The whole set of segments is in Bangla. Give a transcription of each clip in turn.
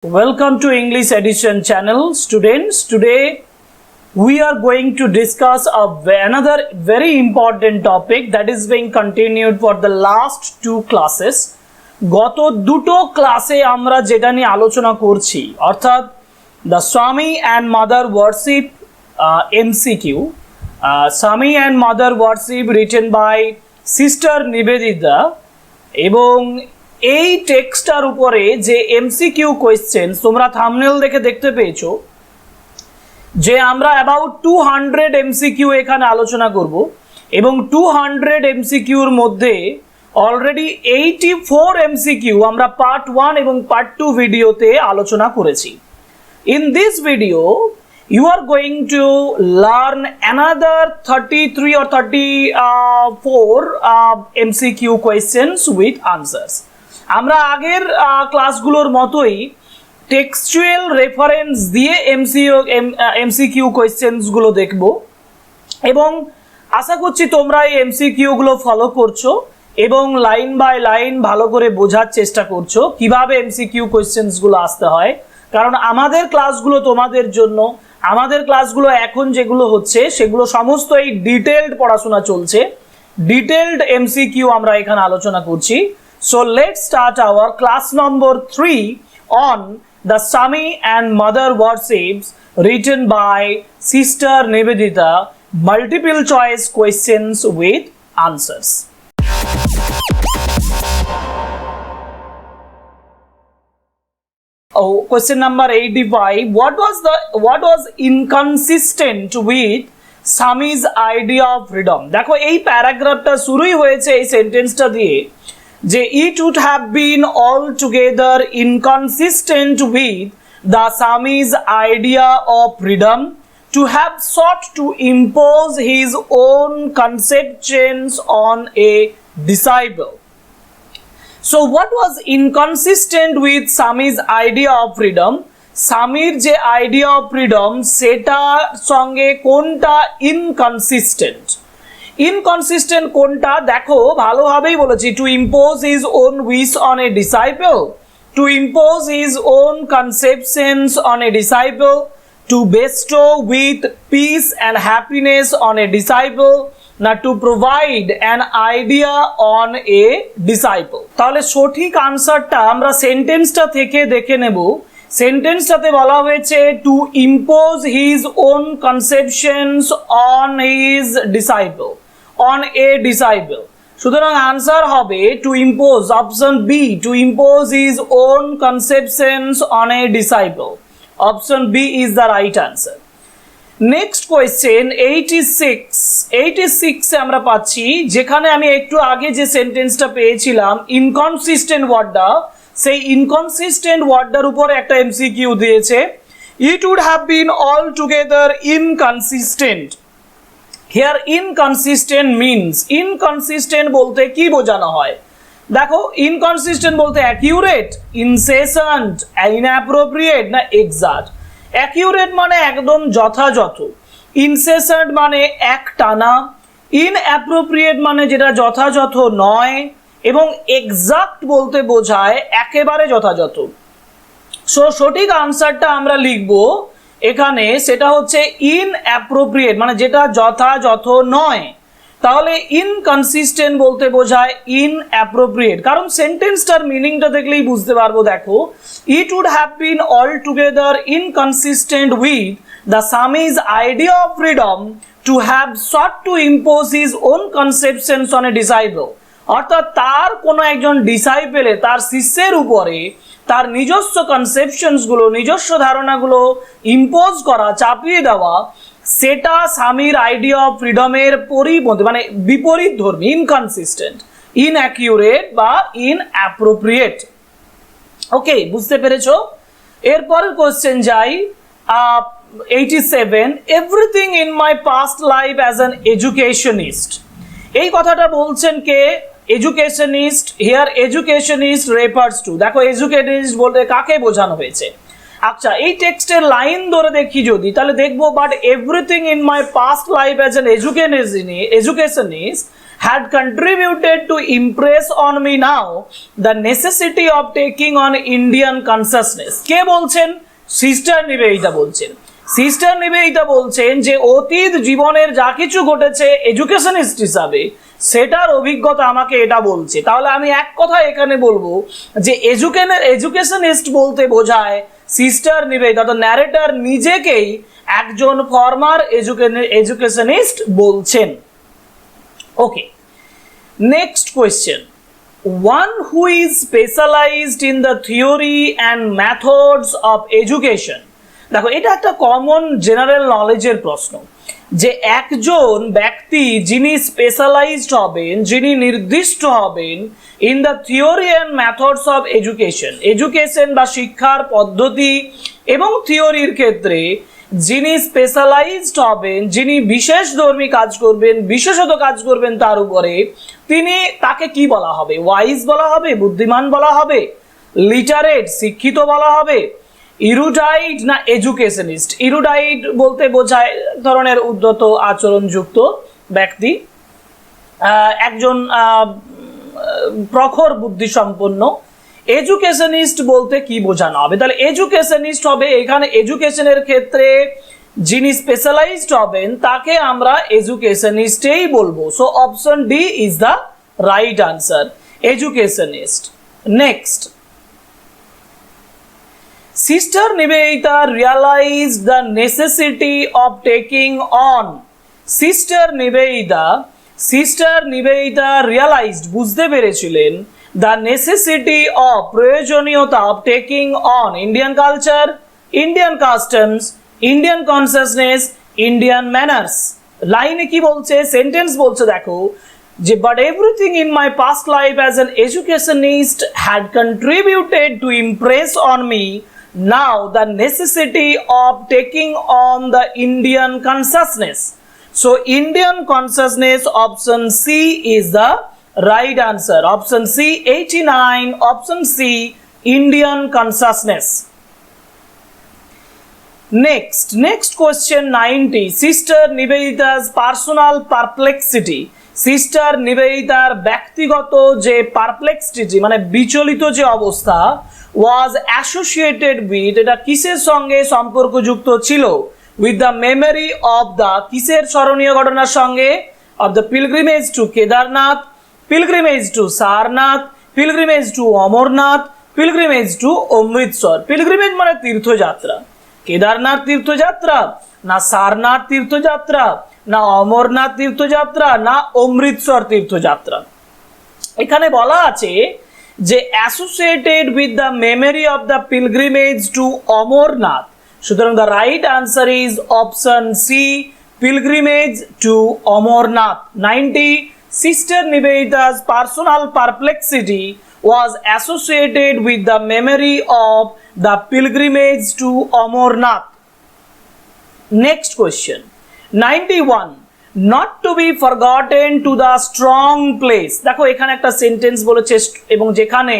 Welcome to English Edition channel, students. Today we are going to discuss another very important topic that is being continued for the last two classes. গত দুটো ক্লাসে আমরা যেটা নিয়ে আলোচনা করছি অর্থাৎ the Swami and Mother worship MCQ, Swami and Mother worship written by Sister Nivedita এবং এই টেক্সটার উপরে যে এমসিকিউ কোয়েশ্চেন তোমরা থাম্বনেল দেখে দেখতে পেয়েছো যে আমরা অ্যাবাউট 200 এমসিকিউ এখানে আলোচনা করব এবং 200 এমসিকিউর মধ্যে অলরেডি 84 এমসিকিউ আমরা পার্ট 1 এবং পার্ট 2 ভিডিওতে আলোচনা করেছি। In this video you are going to learn another 33 or 34 MCQ questions with answers. আমরা আগের ক্লাসগুলোর মতোই টেক্সচুয়াল রেফারেন্স দিয়ে এমসিকিউ কোয়েশ্চেন্সগুলো দেখব এবং আশা করছি তোমরা এই এমসিকিউগুলো ফলো করছো এবং লাইন বাই লাইন ভালো করে বোঝার চেষ্টা করছো কিভাবে এমসিকিউ কোয়েশ্চেন্সগুলো আসতে হয়, কারণ আমাদের ক্লাসগুলো তোমাদের জন্য, আমাদের ক্লাসগুলো এখন যেগুলো হচ্ছে সেগুলো সমস্ত এই ডিটেইলড পড়াশোনা চলছে, ডিটেইলড এমসিকিউ আমরা এখানে আলোচনা করছি। So let's start our class number 3 on the Swami and Mother worships written by Sister Nivedita, multiple choice questions with answers. Oh, question number 85. What was inconsistent with Swami's idea of freedom? দেখো এই প্যারাগ্রাফটা শুরুই হয়েছে এই সেন্টেন্সটা দিয়ে যে it would have been altogether inconsistent with the Swami's idea of freedom to have sought to impose his own conceptions on a disciple. So what was inconsistent with Swami's idea of freedom? Swami's যে idea of freedom সেটার সঙ্গে কোনটা inconsistent? ইনকনসিস্টেন্ট কোনটা দেখো ভালোভাবেই বলেছি, to impose his own wish on a disciple, to impose his own conceptions on a disciple, to bestow with peace and happiness on a disciple, না to provide an idea on a disciple. তাহলে সঠিক আনসারটা আমরা সেন্টেন্সটা থেকে দেখে নেব। সেন্টেন্সটাতে বলা হয়েছে to impose his own conceptions on his disciple, on a disciple. সুতরাং আনসার হবে to impose, option B, to impose his own conceptions on a disciple. Option B is the right answer. Next question 86 এ আমরা পাচ্ছি, যেখানে আমি একটু আগে যে সেন্টেন্সটা পেয়েছিলাম ইনকনসিস্টেন্ট ওয়ার্ডটা, সেই ইনকনসিস্টেন্ট ওয়ার্ডটার উপর একটা এমসিকিউ দিয়েছে। It would have been altogether inconsistent. Here inconsistent means, inconsistent বলতে কি বোঝানো হয়? দেখো ইনকনসিস্টেন্ট বলতে অ্যাকিউরেট, ইনসেসেন্ট, ইনঅ্যাপ্রোপ্রিয়েট না এক্সাক্ট। অ্যাকিউরেট মানে একদম যথাযথ, ইনসেসেন্ট মানে একটানা, ইনঅ্যাপ্রোপ্রিয়েট মানে যেটা যথাযথ নয়, এবং এক্সাক্ট বলতে বোঝায় একেবারে যথাযথ। সো সঠিক আনসারটা আমরা লিখব এখানে, সেটা হচ্ছে ইনঅ্যাপ্রোপ্রিয়েট মানে যেটা যথাযথ নয়। তাহলে ইনকনসিস্টেন্ট বলতে বোঝায় ইনঅ্যাপ্রোপ্রিয়েট, কারণ সেন্টেন্সটার মিনিংটা দেখলেই বুঝতে পারবো। দেখো it would have been altogether inconsistent with the Swami's idea of freedom to have sought to impose his own conceptions on a disciple. অর্থাৎ তার কোনো একজন ডিসাইপেলে, তার শিষ্যের উপরে তার নিজস্ব কনসেপশনসগুলো, নিজস্ব ধারণাগুলো ইম্পোজ করা, চাপিয়ে দেওয়া, সেটা স্বামীর আইডিয়া অফ ফ্রিডমের পরিপন্থী মানে বিপরীত ধর্মী, ইনকনসিস্টেন্ট, ইনঅ্যাকিউরেট বা ইনঅ্যাপ্রোপ্রিয়েট। ওকে, বুঝতে পেরেছো? এরপরের কোশ্চেন যাই 87, everything in my past life as an educationist. এই কথাটা বলছেন কে? Educationist. Here educationist refers to, দেখো এডুকেশনিস্ট বলতে কাকে বোঝানো হয়েছে? আচ্ছা এই টেক্সটের লাইন ধরে দেখি যদি, তাহলে দেখবো but everything in my past life as an educationist had contributed to impress on me now the necessity of taking on Indian consciousness. কে বলছেন? সিস্টার নিবেদিতা বলছেন। সিস্টার নিবেদিতা বলছেন যে অতীত জীবনের যা কিছু ঘটেছে এডুকেশনিস্ট হিসাবে সেটার অভিজ্ঞতা আমাকে এটা বলছে। তাহলে আমি এক কথা এখানে বলবো যে এডুকেশনিস্ট বলতে বোঝায় সিস্টার নিবেদিতা, তো ন্যারেটর নিজেকেই একজন ফর্মার এডুকেশনিস্ট বলছেন। Okay, next question, one who is specialized in the theory and methods of education। দেখো এটা একটা কমন জেনারেল নলেজের প্রশ্ন যে একজন ব্যক্তি যিনি স্পেশালাইজড হবেন, যিনি নির্দিষ্ট হবেন in the theory and methods of education বা শিক্ষার পদ্ধতি এবং থিওরির ক্ষেত্রে যিনি স্পেশালাইজড হবেন, যিনি বিশেষধর্মী কাজ করবেন, বিশেষত কাজ করবেন তার উপরে, তাকে কি বলা হবে? ওয়াইজ বলা হবে, বুদ্ধিমান বলা হবে, লিটারেট শিক্ষিত বলা হবে, ইরুডাইট না এডুকেশনিস্ট? ইরুডাইট বলতে বোঝায় ধরনের উদ্ধত আচরণযুক্ত ব্যক্তি, একজন প্রখর বুদ্ধিসম্পন্ন। এডুকেশনিস্ট বলতে কি বোঝানো হবে? তাহলে এডুকেশনিস্ট হবে এখানে এডুকেশনের ক্ষেত্রে যিনি স্পেশালাইজড হবেন তাকে আমরা এডুকেশনিস্টেই বলবো। So option D is the right answer, educationist. Next, Sister Nivedita realized the necessity of taking on. Sister Nivedita realized, বুঝতে পেরেছিলেন, the necessity of, প্রয়োজনীয়তা of taking on Indian culture, Indian customs, Indian consciousness, Indian manners। লাইনে কি বলছে? সেন্টেন্স বলছে দেখো যে but everything in my past life as an educationist had contributed to impress on me now the necessity of taking on the Indian consciousness. So Indian consciousness, option C is the right answer. Option C 89, option C Indian consciousness. Next question 90, Sister Nivedita's personal perplexity। Sister নিবেদিতার ব্যক্তিগত যে পারপ্লেক্সিটি মানে বিচলিত যে অবস্থা ওয়াজ অ্যাসোসিয়েটেড উইথ, এটা কিসের সঙ্গে সম্পর্কযুক্ত ছিল? With the memory of the, কিসের স্মরণীয় ঘটনার সঙ্গে? Of the pilgrimage to Kedarnath, pilgrimage to Sarnath, pilgrimage to Amarnath, pilgrimage to Amritsar. Pilgrimage মানে তীর্থযাত্রা, কেদারনাথ তীর্থযাত্রা না সারনাথ তীর্থযাত্রা না অমরনাথ তীর্থযাত্রা না অমৃতসর তীর্থযাত্রা? এখানে বলা আছে যে associated with the memory of the pilgrimage to Amarnath. সুতরাং the right answer is option C, pilgrimage to Amarnath. 90, sister নিবেদিতা's personal perplexity was associated with the memory of the pilgrimage to Amarnath. Next question 91, not to be forgotten to the strong place। দেখো এখানে একটা সেন্টেন্স বলেছে এবং যেখানে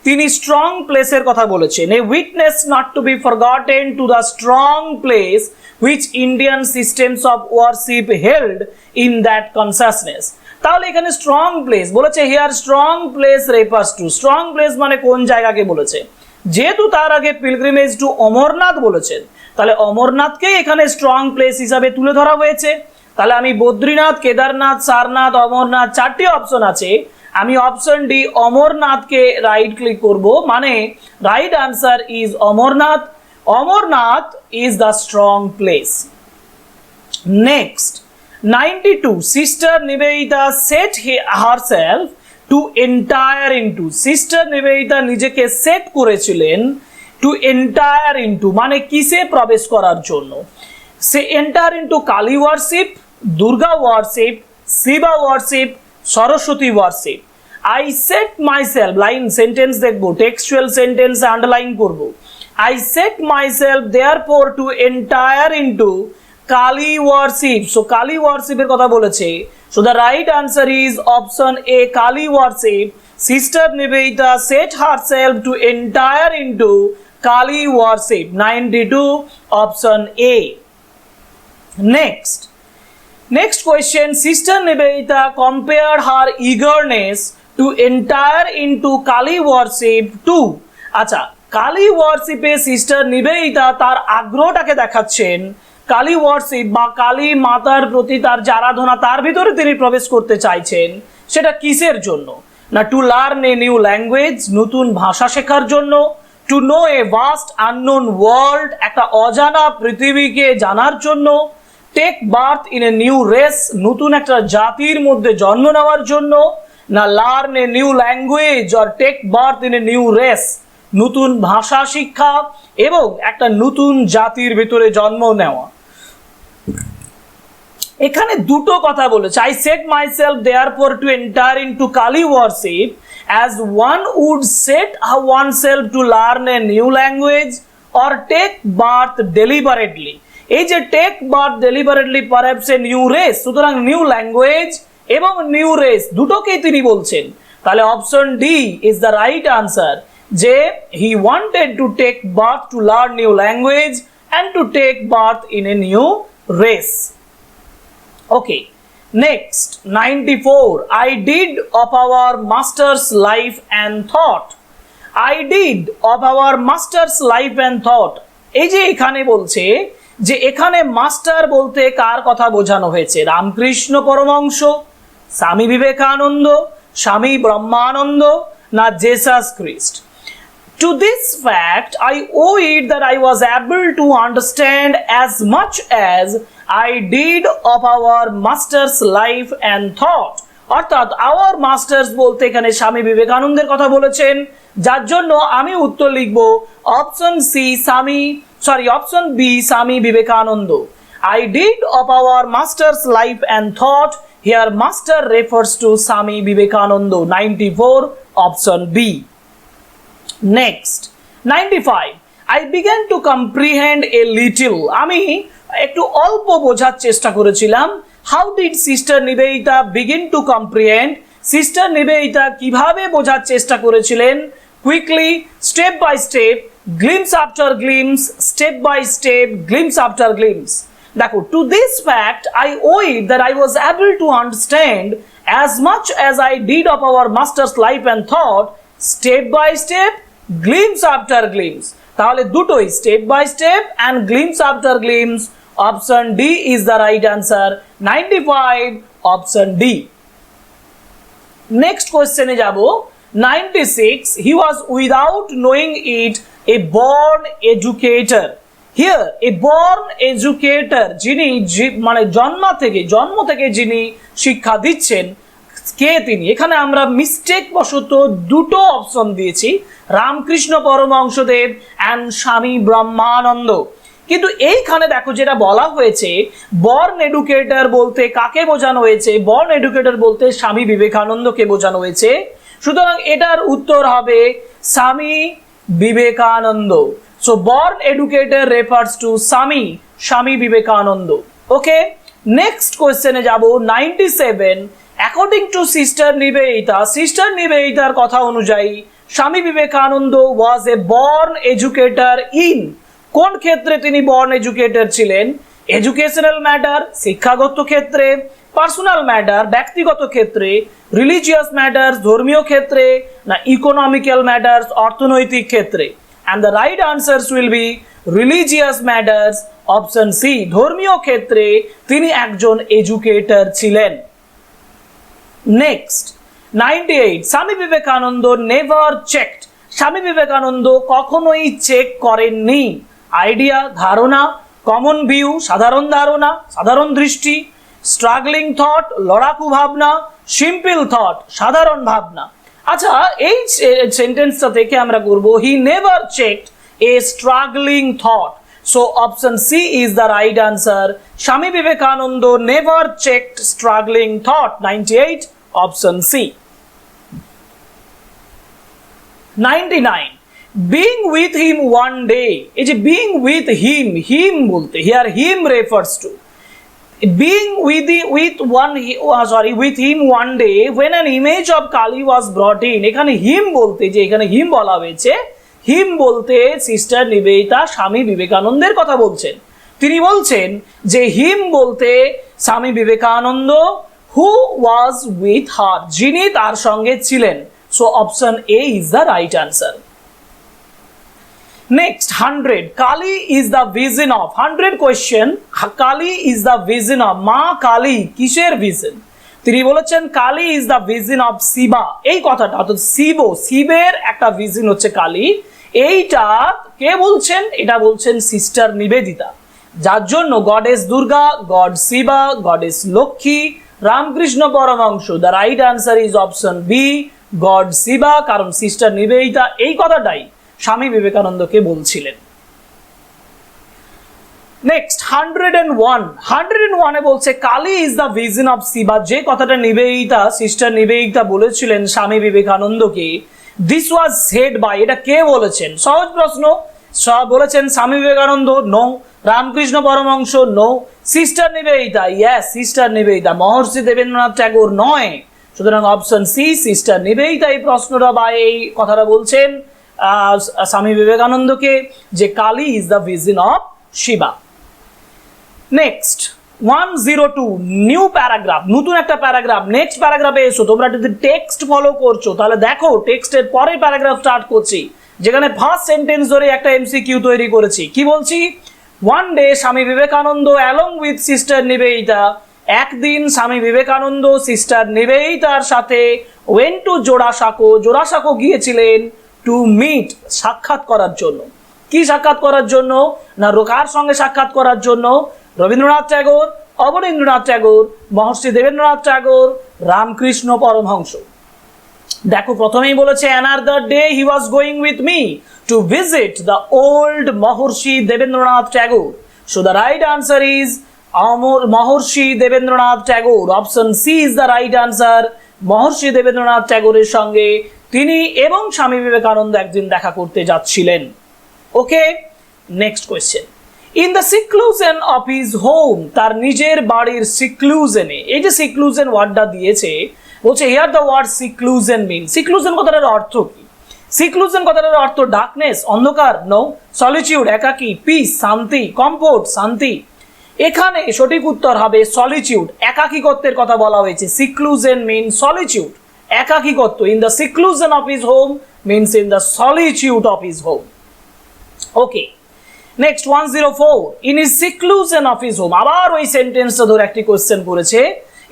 তিনি স্ট্রং প্লেসের কথা বলেছেন। A witness not to be forgotten to the strong place which Indian systems of worship held in that consciousness. তাহলে এখানে স্ট্রং প্লেস বলেছে, here strong place refers to, strong place মানে কোন জায়গাকে বলেছে? যেহেতু তার আগে পিলগ্রিমেজ টু অমরনাথ বলেছেন, তাহলে অমরনাথকে এখানে স্ট্রং প্লেস হিসাবে তুলে ধরা হয়েছে। তাহলে আমি বদ্রীনাথ, কেদারনাথ, সারনাথ, অমরনাথ, চারটি অপশন আছে, আমি অপশন ডি অমরনাথকে রাইট ক্লিক করব, মানে right answer is Amarnath. Amarnath is the strong place. Next 92, sister Nivedita set herself to entire into. Sister Nivedita নিজেকে সেট করেছিলেন টু এন্টায়ার ইনটু মানে কিসে প্রবেশ করার জন্য? সে enter into Kali worship, Durga worship, Shiva worship, Saraswati worship. I set myself, line sentence দেখবো, টেক্সচুয়াল সেন্টেন্স আন্ডারলাইন করব। I set myself therefore to entire into Kali worship. So Kali ওয়ারশিপের কথা বলেছে। So the right answer is option A, Kali worship. Sister Nivedita set herself to entire into Kali worship. 92, option A. Next Next question, Sister Nivedita compared her eagerness to enter into Kali worship to, আচ্ছা কালী ওয়ার্শিপে সিস্টার নিবেদিতা তার আগ্রহটাকে দেখাচ্ছেন কালী ওয়ার্শিপ বা কালী মাতার প্রতি তার যে আরাধনা তার ভিতরে তিনি প্রবেশ করতে চাইছেন সেটা কিসের জন্য না to learn a new language নতুন ভাষা শেখার জন্য, to know a vast unknown world একটা অজানা পৃথিবীকে জানার জন্য, take birth in a new race নতুন একটা জাতির মধ্যে জন্ম নেওয়ার জন্য, না learn a new language or take birth in a new race নতুন ভাষা শিক্ষা এবং একটা নতুন জাতির ভিতরে জন্ম নেওয়া। এখানে দুটো কথা বলেছে, I set myself therefore to enter into Kali worship as one would set oneself to learn a new language or take birth deliberately. এই যে take birth deliberately perhaps a new race, সুতরাং নিউ ল্যাঙ্গুয়েজ এবং নিউ রেস দুটোকেই তিনি বলছেন। তাহলে option D is the right answer, যে he wanted to take birth to learn new language and to take birth in a new race. Okay, next 94, I did of our master's life and thought. I did of our master's life and thought. এই যে এখানে বলছে যে এখানে মাস্টার বলতে কার কথা বোঝানো হয়েছে, রামকৃষ্ণ পরমহংস, স্বামী বিবেকানন্দ, স্বামী ব্রহ্মানন্দ না Jesus Christ. To this fact, I owe it that I was able to understand as much as I did of our master's life and thought. অর্থাৎ our masters বলতে এখানে স্বামী বিবেকানন্দের কথা বলেছেন, যার জন্য আমি উত্তর লিখব option C option B Swami Vivekananda. I did of our master's life and thought. Here master refers to Swami Vivekananda. 94 option B. Next 95, I began to comprehend a little. আমি একটু অল্প বোঝার চেষ্টা করেছিলাম। How did Sister Nivedita begin to comprehend? Sister Nivedita কিভাবে বোঝার চেষ্টা করেছিলেন? Quickly, step by step, glimpse after glimpse, step by step, glimpse after glimpse. দেখো, to this fact I owe it that I was able to understand as much as I did of our master's life and thought, step by step, glimpse after glimpse. তাহলে দুটোই step by step and glimpse after glimpse. Option D is the right answer. 95 option D. Next কোয়েশ্চেনে যাব। 96, he was without knowing it a born educator. Here a born educator যিনি মানে জন্ম থেকে যিনি শিক্ষা দিচ্ছেন কে তিনি? এখানে আমরা মিস্টেক বশত দুটো অপশন দিয়েছি, রামকৃষ্ণ পরমহংসদেব অ্যান্ড স্বামী ব্রহ্মানন্দ। কিন্তু এইখানে দেখো যেটা বলা হয়েছে বর্ন এডুকেটর বলতে কাকে বোঝানো হয়েছে? বর্ন এডুকেটর বলতে স্বামী বিবেকানন্দকে বোঝানো হয়েছে। সুতরাং এটার উত্তর হবে Swami Vivekananda. So born educator refers to Swami Vivekananda. Okay, next কোয়েশ্চেনে যাব। 97, অ্যাকর্ডিং টু সিস্টার নিবেদিতার কথা অনুযায়ী স্বামী বিবেকানন্দ ওয়াজ এ বর্ন এডুকেটর ইন, কোন ক্ষেত্রে তিনি বর্ন এডুকেটর ছিলেন? এডুকেশনাল ম্যাটার শিক্ষাগত ক্ষেত্রে, পার্সোনাল ম্যাটার ব্যক্তিগত ক্ষেত্রে, রিলিজিয়াস ম্যাটার্স ধর্মীয় ক্ষেত্রে না ইকোনমিক্যাল ম্যাটার্স অর্থনৈতিক ক্ষেত্রে? And the right answers will be religious matters. Option C, ধর্মীয় ক্ষেত্রে তিনি একজন এডুকেটর ছিলেন। Next 98, Swami Vivekananda never checked. Swami Vivekananda কখনোই চেক করেননি। আইডিয়া ধারণা, কমন ভিউ সাধারণ ধারণা সাধারণ দৃষ্টি, স্ট্রাগলিং থট লড়াকু ভাবনা, সিম্পল থট সাধারণ ভাবনা। আচ্ছা, এই সেন্টেন্সটা থেকে আমরা করব he never checked A struggling thought. So option C is the right answer. Swami Vivekananda never checked struggling thought. 98 option C. 99, being with him one day. এই যে being with him বলতে here him refers to being with him one day when an image of Kali was brought in. এখানে him বলতে যে এখানে him বলা হয়েছে, হিম বলতে সিস্টার নিবেদিতা স্বামী বিবেকানন্দের কথা বলছেন। তিনি বলছেন যে হিম বলতে স্বামী বিবেকানন্দ, হু ওয়াজ উইথ হার, যিনি তার সঙ্গে ছিলেন। So option A is the right answer. Next 100, Kali is the vision of, 100 question, Kali is the vision of, মা কালী কিসের ভিজন? তিনি বলেছেন Kali is the vision of Shiva. এই কথাটা অর্থাৎ শিবের একটা ভিজন হচ্ছে কালী। এইটা কে বলছেন? এটা বলছেন সিস্টার নিবেদিতা, যার জন্য goddess Durga, god Shiva, goddess Lakshmi, Ramakrishna Paramahamsa. The right answer is option B, god Shiva, কারণ সিস্টার নিবেদিতা এই কথাটাই স্বামী বিবেকানন্দকে বলছিলেন। নেক্সট 101, 101 বলছে Kali is the vision of Shiva, যে কথাটা নিবেদিতা, সিস্টার নিবেদিতা বলেছিলেন স্বামী বিবেকানন্দকে। দিস ওয়াজ সেড বাই, এটা কে বলেছেন? সহজ প্রশ্ন। বলেছেন Swami Vivekananda? No. Ramakrishna Paramahamsa? No. Sister Nivedita? Yes, sister Nivedita. Maharshi Debendranath Tagore নয়। সুতরাং অপশন সি, সিস্টার নিবেদিতা এই প্রশ্নটা বা এই কথাটা বলছেন স্বামী বিবেকানন্দকে, যে Kali is the vision of Shiva. Next 102, new paragraph, নতুন একটা প্যারাগ্রাফ। নেক্সট প্যারাগ্রাফে এসো। তোমরা যদি টেক্সট ফলো করছো তাহলে দেখো টেক্সটের পরে প্যারাগ্রাফ স্টার্ট করছি, যেখানে ফার্স্ট সেন্টেন্স ধরে একটা এমসিকিউ তৈরি করেছি। কি বলছি? One day Swami Vivekananda along with sister Nivedita, একদিন স্বামী বিবেকানন্দ সিস্টার নিবেদিতার সাথে ওয়েন টু জোড়াসাঁকো, জোড়াসাঁকো গিয়েছিলেন, টু মিট, সাক্ষাৎ করার জন্য। কি সাক্ষাৎ করার জন্য? না কার সঙ্গে সাক্ষাৎ করার জন্য? রবীন্দ্রনাথ ট্যাগোর, অবনীন্দ্রনাথ ট্যাগোর, মহর্ষি দেবেন্দ্রনাথ ট্যাগোর, রামকৃষ্ণ পরমহংস। দেখো প্রথমেই বলেছে another day he was going with me to visit the old Maharshi Debendranath Tagore. So the right answer is Maharshi Debendranath Tagore. Option C is the right answer. Maharshi Debendranath ট্যাগোরের সঙ্গে তিনি এবং স্বামী বিবেকানন্দ একদিন দেখা করতে যাচ্ছিলেন। Okay, next question. In the seclusion of his home, তার নিজের বাড়ির সিক্লুশনে, এই যে সিক্লুশন ওয়ার্ডটা দিয়েছে, বলছে here the word seclusion mean. Seclusion কথাটার অর্থ কি? সিক্লুশন কথাটার অর্থ ডার্কনেস, অন্ধকার, নো। সলিটিউড, একাকী, পিস, শান্তি, কমফোর্ট, শান্তি। এখানে সঠিক উত্তর হবে সলিটিউড, একাকিত্বের কথা বলা হয়েছে। সিক্লুশন মিন সলিটিউড, একাকিত্ব। In the seclusion of his home means in the solitude of his home. Okay, next 104, in his সিক্লুশন of his home. আবার ওই সেন্টেন্সটা ধরে একটি কোশ্চেন করেছে,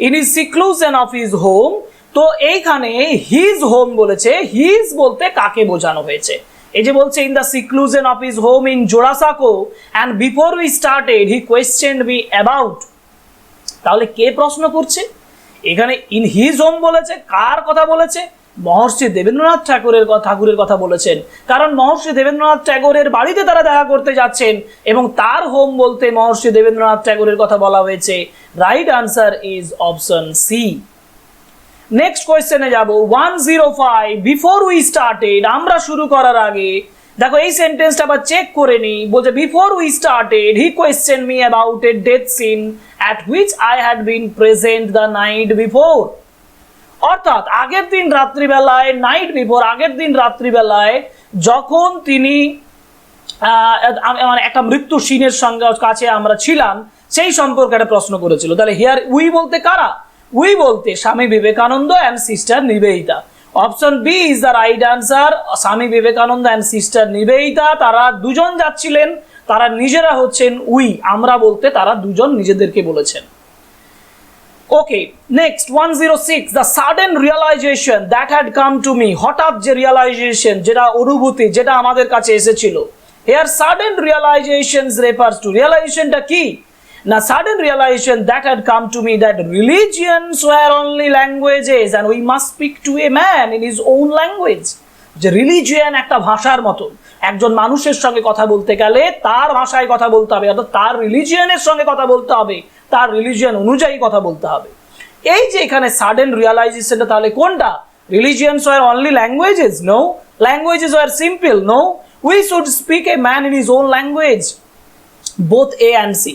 in his সিক্লুশন of his home. তো এইখানে হিজ হোম বলেছে, হিজ বলতে কাকে বোঝানো হয়েছে? এই যে বলছে in the seclusion of his home in Jorasanko and before we started he questioned me about. তাহলে কে প্রশ্ন করছে? এখানে ইন হিজ হোম বলেছে, কার কথা বলেছে? মহর্ষি দেবেন্দ্রনাথ ঠাকুরের কথা বলেছেন, কারণ মহর্ষি দেবেন্দ্রনাথ ট্যাগোরের বাড়িতে তারা দেখা করতে যাচ্ছেন এবং তার হোম বলতে মহর্ষি দেবেন্দ্রনাথ ট্যাগোরের কথা বলা হয়েছে। Right answer is option C. Next কোয়েশ্চেনে যাব 105, বিফোর উই স্টার্টেড, আমরা শুরু করার আগে। দেখো এই সেন্টেন্সটা আবার চেক করে নিই। বলছে before we started he question me about a death scene at which I had been present the night before. অর্থাৎ আগের দিন রাত্রিবেলায়, নাইট বিফোর, আগের দিন রাত্রিবেলায় যখন তিনি একটা মৃত্যু সিনের সঙ্গে কাছে আমরা ছিলাম, সেই সম্পর্কে একটা প্রশ্ন করেছিল। তাহলে হিয়ার উই বলতে কারা? উই বলতে Swami Vivekananda and sister Nivedita. Option B is the right answer. Swami Vivekananda and sister Nivedita, তারা দুজন যাচ্ছিলেন, তারা নিজেরা হচ্ছেন উই, আমরা বলতে তারা দুজন নিজেদেরকে বলেছেন। Okay, next 106, the sudden realization that had come to me. হঠাৎ যে রিয়ালাইজেশন, যেটা অনুভূতি, যেটা আমাদের কাছে এসেছিল। Here sudden realizations refers to, রিয়ালাইজেশনটা কি না? Sudden realization that had come to me that religions were only languages and we must speak to a man in his own language. যে রিলিজিয়ন একটা ভাষার মতো, একজন মানুষের সঙ্গে কথা বলতে গেলে তার ভাষায় কথা বলতে হবে, অর্থাৎ তার রিলিজিয়নের সঙ্গে কথা বলতে হবে, তার রিলিজিয়ন অনুযায়ী কথা বলতে হবে। এই যে এখানে সাডেন রিয়ালাইজেশনটা, তাহলে কোনটা? Religions were only languages? No. Languages were simple? No. We should speak a man in his own language. Both A and C.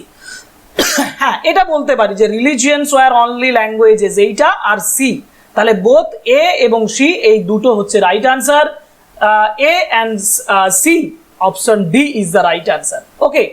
হ্যাঁ, এটা বলতে পারি যে রিলিজিয়নস ওয়্যার অনলি ল্যাঙ্গুয়েজেস, এইটা আর সি। তাহলে বোথ এ এবং সি, এই দুটো হচ্ছে right answer. A and C, option D is the right answer. Okay,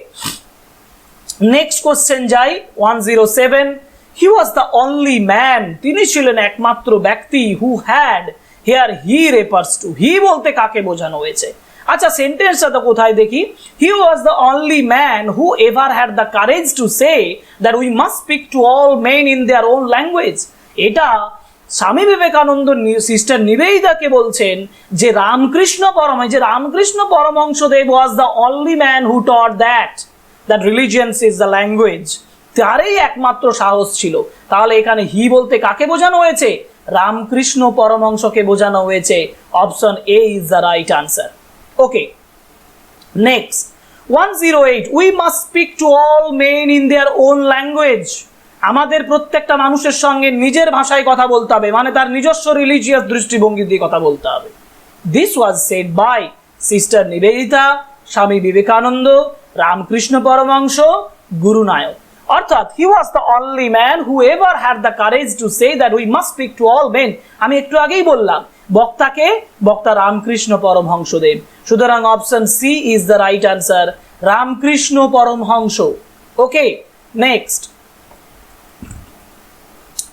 next question যাই 107, he was the only man, তিনি ছিলেন একমাত্র ব্যক্তি, who had, here he refers to, he বলতে কাকে বোঝানো হয়েছে? আচ্ছা সেন্টেন্সটা তো কোথায় দেখি, he was the only man who ever had the courage to say that we must speak to all men in their own language. এটা স্বামী বিবেকানন্দ সিস্টার নিবেদিতাকে বলছেন যে Ramakrishna Paramahamsadev was the only man who taught that religions is the language, তারই একমাত্র সাহস ছিল। তাহলে এখানে হি বলতে কাকে বোঝানো হয়েছে? রামকৃষ্ণ পরমহংসকে বোঝানো হয়েছে। Option A is the right answer. Okay, next 108, we must speak to all men in their own language, আমাদের প্রত্যেকটা মানুষের সঙ্গে নিজের ভাষায় কথা বলতে হবে, মানে তার নিজস্ব রিলিজিয়াস দৃষ্টিভঙ্গি দিয়ে কথা বলতে হবে। This was said by sister Nivedita, Swami Vivekananda, Ramakrishna Paramahamsa, Guru Nanak. অর্থাৎ he was the only man who ever had the courage to say that we must speak to all men. আমি একটু আগেই বললাম বক্তাকে, বক্তা রামকৃষ্ণ পরমহংসদেব। সুতরাং option C is the right answer, Ramakrishna Paramahamsa. Okay, next,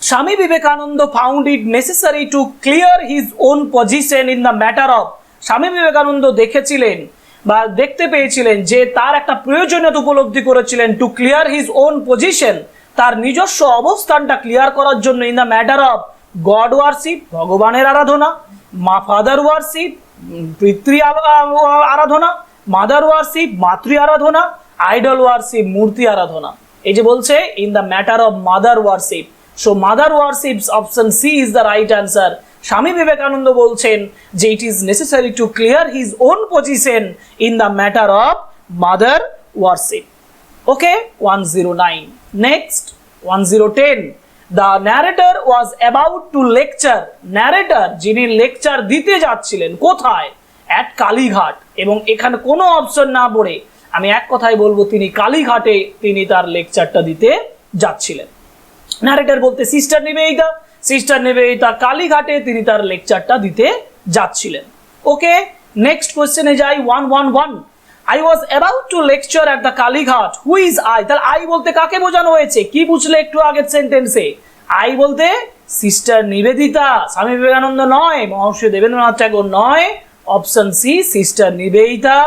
Swami Vivekananda found it necessary to clear his own position in the matter of, Swami Vivekananda দেখেছিলেন বা দেখতে পেয়েছিলেন যে তার একটা প্রয়োজনীয়তা উপলব্ধি করেছিলেন, to clear his own position, তার নিজস্ব অবস্থানটা ক্লিয়ার করার জন্য, in the matter of god worship, ভগবানের আরাধনা, ফাদার ওয়ারশিপ, পিতৃ আরাধনা, মাদার ওয়ারশিপ, মাতৃ আরাধনা, আইডল ওয়ারশিপ, মূর্তি আরাধনা। এই যে বলছে in the matter of mother worship, so mother worship, option C is the right answer. Swami Vivekananda বলছেন যে it is necessary to clear his own position in the matter of mother worship. Okay, 109, next 110, the narrator was about to lecture, narrator যিনি লেকচার দিতে যাচ্ছিলেন কোথায়? অ্যাট কালীঘাট। এবং এখানে কোনো অপশন না পড়ে আমি এক কথাই বলবো তিনি কালীঘাটে তিনি তার লেকচারটা দিতে যাচ্ছিলেন। ন্যারেটর বলতে সিস্টার নিবেদিতা, সিস্টার নিবেদিতা কালীঘাটে তিনি তার লেকচারটা দিতে যাচ্ছিলেন। ওকে, নেক্সট কোশ্চেনে যাই 111, I was about to lecture at the Kalighat, who is I? তাহলে আই বলতে কাকে বোঝানো হয়েছে? কি বুঝলে একটু আগের সেন্টেন্সে? আই বলতে সিস্টার নিবেদিতা, স্বামী বিবেকানন্দ নয়, মহর্ষি দেবেন্দ্রনাথ ঠাকুর নয়। Option C sister Nivedita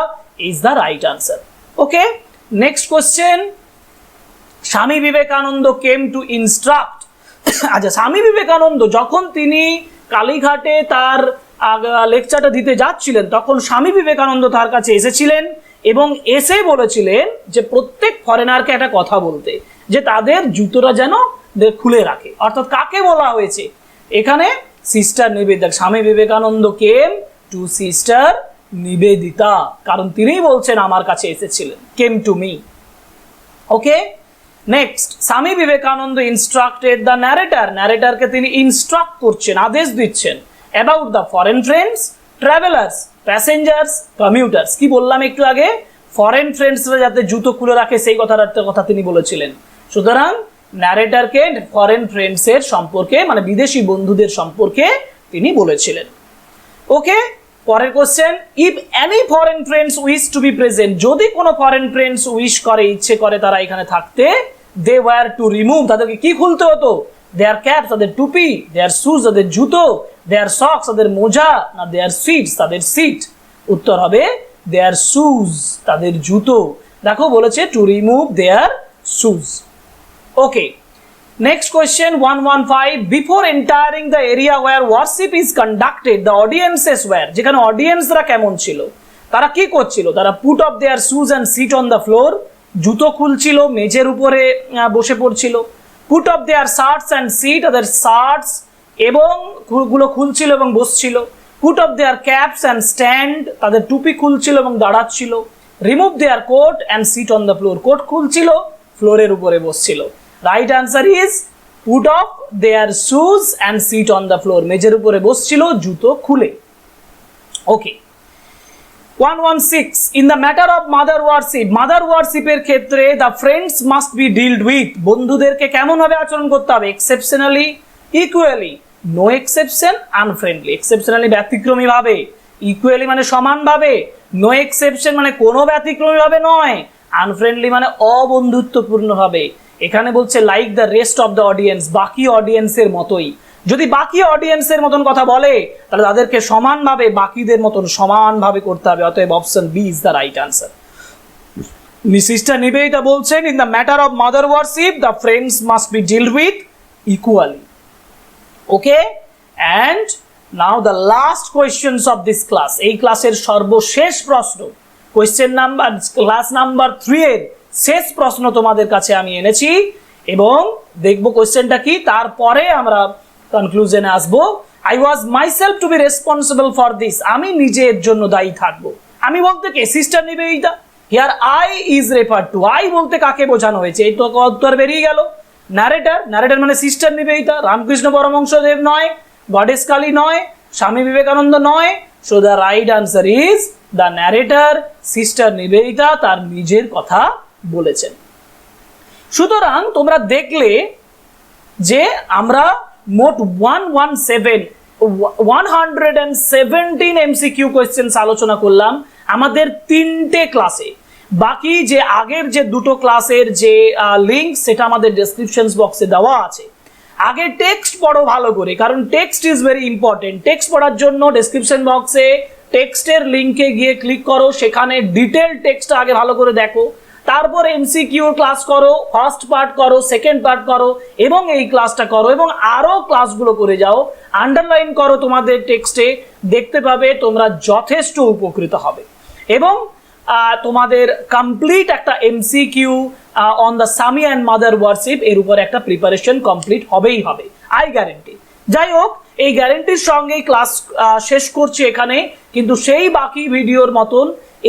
is the right answer. Okay, next question, Swami Vivekananda came to instruct. আচ্ছা, স্বামী বিবেকানন্দ যখন তিনি কালীঘাটে তার লেকচারটা দিতে যাচ্ছিলেন তখন স্বামী বিবেকানন্দ তার কাছে এসেছিলেন এবং এসে বলেছিলেন যে প্রত্যেক ফরেনারকে একটা কথা বলতে, যে তাদের জুতোটা যেন খুলে রাখে। অর্থাৎ কাকে বলা হয়েছে এখানে? Sister Nivedita. Swami Vivekananda came to sister Nivedita, কারণ তিনিই বলছেন আমার কাছে এসেছিলেন, came to me. Okay, next, Swami Vivekananda instructed the narrator, ন্যারেটরকে তিনি ইনস্ট্রাক্ট করছেন, আদেশ দিচ্ছেন, about the foreign friends, travellers, passengers, commuters. কি বললাম একটু আগে? ফরেন ফ্রেন্ডসরা যাতে জুতো খুলে রাখে সেই কথা তিনি বলেছিলেন। সুতরাং ন্যারেটরকে ফরেন ফ্রেন্ডসের সম্পর্কে, মানে বিদেশি বন্ধুদের সম্পর্কে তিনি বলেছিলেন। ওকে, পরের question, if any foreign friends wish to B present, যদি কোনো ফরেন ফ্রেন্ডস উইশ করে, ইচ্ছে করে তারা এখানে থাকতে, দে ওয়্যার টু রিমুভ, তাদেরকে কি খুলতে হতো? দেয়ার ক্যাপস, তাদের টুপি, দেয়ার শুজ, তাদের জুতো, দেয়ার সক্স, তাদের মোজা, না দেয়ার সিটস, তাদের সিট? উত্তর হবে দেয়ার শুজ, তাদের জুতো। দেখো বলেছে to remove their shoes. Okay, next question 115, before entering the area were worship is conducted the audiences were, যেখানে অডিয়েন্সরা কেমন ছিল, তারা কি করছিল? তারা put off their shoes and sit on the floor, জুতো খুলছিল, মেঝের উপরে বসে পড়ছিল। Put off their shirts and sit, তাদের শার্টস এবং গুলো খুলছিল এবং বসছিল। Put off their caps and stand, তাদের টুপি খুলছিল এবং দাঁড়াচ্ছিল। Remove their coat and sit on the floor, coat খুলছিল, ফ্লোরের উপরে বসছিল। Right answer is put off their shoes and sit on the floor, মেঝের উপরে বসছিল জুতো খুলে। Okay, 116, in the matter of mother worship, mother ওয়ারশিপের ক্ষেত্রে the friends must be ডিলড with, বন্ধুদেরকে কেমন ভাবে আচরণ করতে হবে? Exceptionally, equally, no exception, unfriendly. Exceptionally ব্যতিক্রমী ভাবে, ইকুয়ালি মানে সমান ভাবে, নো এক্সেপশন মানে কোনো ব্যতিক্রমী ভাবে নয়, আনফ্রেন্ডলি মানে অবন্ধুত্বপূর্ণ ভাবে। এখানে বলছে like the rest of the audience, বাকি অডিয়েন্সের মতোই। যদি বাকি অডিয়েন্সের মতন কথা বলে তাহলে তাদেরকে সমানভাবে বাকিদের মতন সমানভাবে করতে হবে। অতএব option B is the right answer. Sister Nivedita বলছেন in the matter of mother worship the friends must be ডিলড with equally. Okay, and now the last questions of this class. এই ক্লাসের সর্বশেষ প্রশ্ন, কোয়েশ্চেন নাম্বার ক্লাস নাম্বার 3 এর শেষ প্রশ্ন তোমাদের কাছে আমি এনেছি এবং দেখব কোয়েশ্চেনটা কি, তারপরে আমরা কনক্লুশনে আসবো। I was myself to be responsible for this, আমি নিজের জন্য দায়ী থাকবো। আমি বলতে কে? Sister Nivedita. Here I is refer to, I বলতে কাকে বোঝানো হয়েছে? এই তো উত্তর বেরিয়ে গেল, ন্যারেটার। ন্যারেটার মানে সিস্টার নিবেদিতা, রামকৃষ্ণ পরমহংসদেব নয়, গডেস কালী নয়, স্বামী বিবেকানন্দ নয়। So the right answer is the narrator, sister Nivedita তার নিজের কথা বলেছেন। সুতরাং তোমরা দেখলে যে আমরা মোট 117 এমসিকিউ কোয়েশ্চেন্স আলোচনা করলাম আমাদের 3টে ক্লাসে। বাকি যে আগের যে দুটো ক্লাসের যে লিঙ্ক সেটা আমাদের ডেসক্রিপশন বক্সে দেওয়া আছে। আগে টেক্সট পড়ো ভালো করে, কারণ text is very important. Text পড়ার জন্য ডেসক্রিপশন বক্সে টেক্সটের লিঙ্কে গিয়ে ক্লিক করো, সেখানে ডিটেল টেক্সট আগে ভালো করে দেখো, তারপর এমসিকিউ ক্লাস করো, ফার্স্ট পার্ট করো, সেকেন্ড পার্ট করো এবং এই ক্লাসটা করো এবং আরো ক্লাসগুলো করে যাও, আন্ডারলাইন করো তোমাদের টেক্সটে, দেখতে পাবে তোমরা যথেষ্ট উপকৃত হবে। এবং তোমাদের কমপ্লিট একটা এমসিকিউ অন দ্য স্বামী অ্যান্ড মাদার ওয়ারশিপ এর উপর একটা প্রিপারেশন কমপ্লিট হবেই হবে, আই গ্যারেন্টি। যাই হোক, এই গ্যারেন্টির সঙ্গেই ক্লাস শেষ করছি এখানে, কিন্তু সেই বাকি ভিডিওর মতন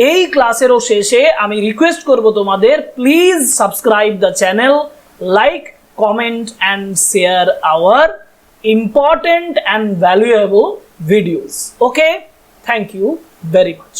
এই ক্লাসেরও শেষে আমি রিকোয়েস্ট করব তোমাদের, please subscribe the channel, like, comment and share our important and valuable videos. Okay, thank you very much.